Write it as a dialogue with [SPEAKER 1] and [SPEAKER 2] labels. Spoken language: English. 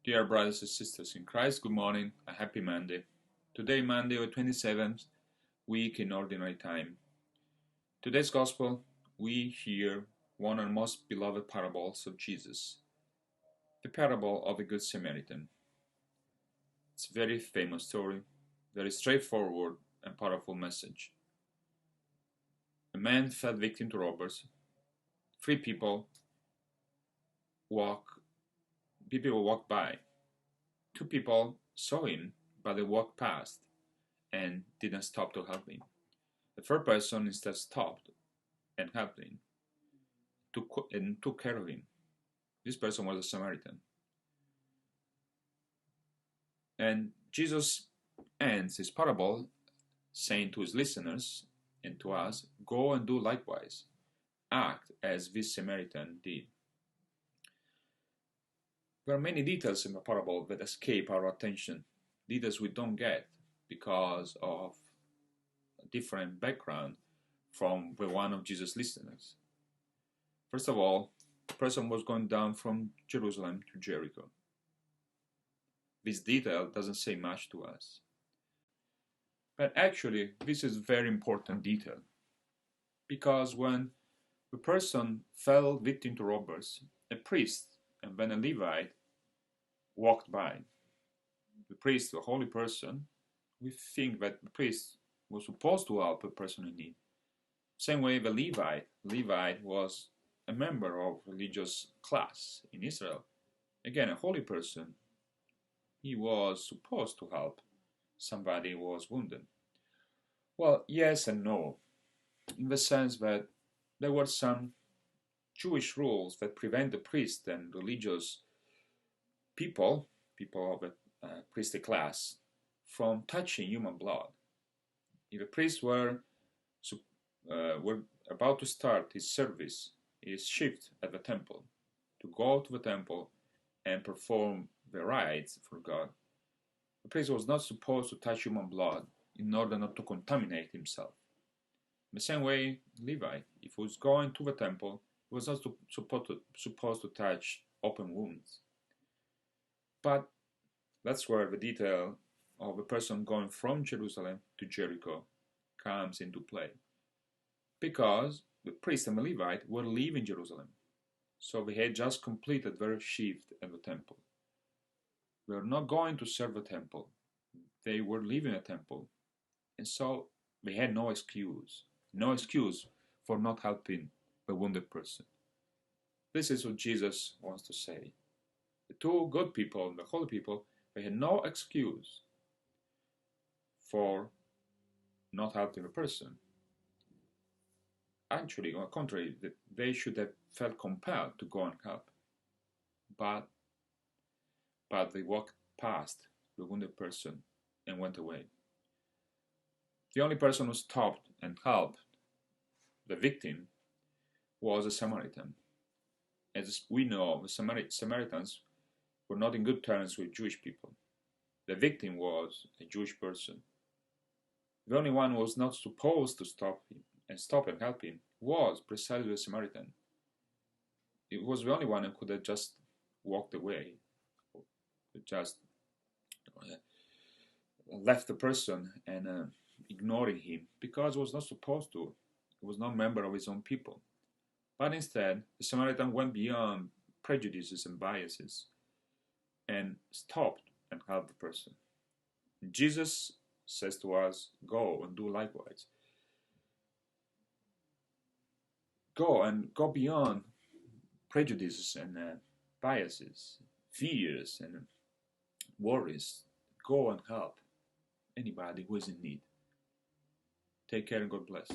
[SPEAKER 1] Dear brothers and sisters in Christ, good morning, a happy Monday. Today, Monday, the 27th week in Ordinary Time. Today's Gospel, we hear one of the most beloved parables of Jesus, the parable of the Good Samaritan. It's a very famous story, very straightforward and powerful message. A man fell victim to robbers. Three people walked by. Two people saw him, but they walked past and didn't stop to help him. The third person instead stopped and helped him, took care of him. This person was a Samaritan. And Jesus ends his parable saying to his listeners and to us, "Go and do likewise. Act as this Samaritan did." There are many details in the parable that escape our attention, details we don't get because of a different background from the one of Jesus' listeners. First of all, the person was going down from Jerusalem to Jericho. This detail doesn't say much to us. But actually, this is a very important detail, because when the person fell victim to robbers, a priest and then a Levite walked by. The priest, a holy person, we think that the priest was supposed to help a person in need. Same way the Levite was a member of religious class in Israel. Again, a holy person. He was supposed to help somebody who was wounded. Well, yes and no, in the sense that there were some Jewish rules that prevent the priest and religious people of a priestly class, from touching human blood. If a priest were about to start his service, his shift at the temple, to go to the temple and perform the rites for God, the priest was not supposed to touch human blood in order not to contaminate himself. In the same way, Levi, if he was going to the temple, he was not supposed to touch open wounds. But that's where the detail of a person going from Jerusalem to Jericho comes into play. Because the priest and the Levite were leaving Jerusalem, so they had just completed their shift at the temple. They were not going to serve the temple, they were leaving the temple, and so they had no excuse for not helping the wounded person. This is what Jesus wants to say. The two good people, the holy people, they had no excuse for not helping the person. Actually, on the contrary, they should have felt compelled to go and help. But they walked past the wounded person and went away. The only person who stopped and helped the victim was a Samaritan. As we know, the Samaritans were not in good terms with Jewish people. The victim was a Jewish person. The only one who was not supposed to stop and help him was precisely the Samaritan. It was the only one who could have just walked away, just left the person and ignoring him, because he was not supposed to. He was not a member of his own people. But instead, the Samaritan went beyond prejudices and biases and stopped and helped the person. Jesus says to us, go and do likewise. Go beyond prejudices and biases, fears and worries. Go and help anybody who is in need. Take care and God bless.